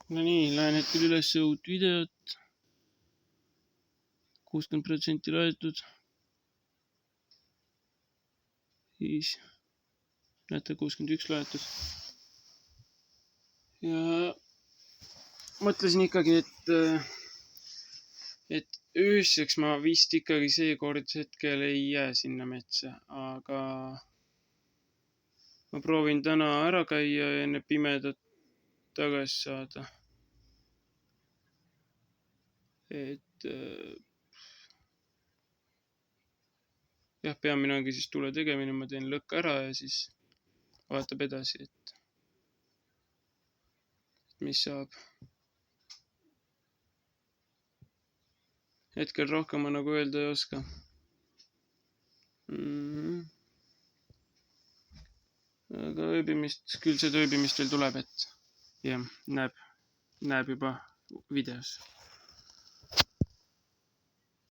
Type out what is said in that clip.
No nii, lähen hetkel üles uut videot. 60% laetud. Siis näete 61 laetud. Ja mõtlesin ikkagi, et ööseks ma vist ikkagi seekord hetkel ei jää sinna metsa, aga ma proovin täna ära käia ja enne pimedat tagasi saada. Jah, peamine ongi siis tule tegemine, ma teen lõkk ära ja siis vaatab edasi, et mis saab. Hetkel rohkem ma nagu öelda ei oska. Aga küll see ööbimist veel tuleb, et jah, näeb juba videos.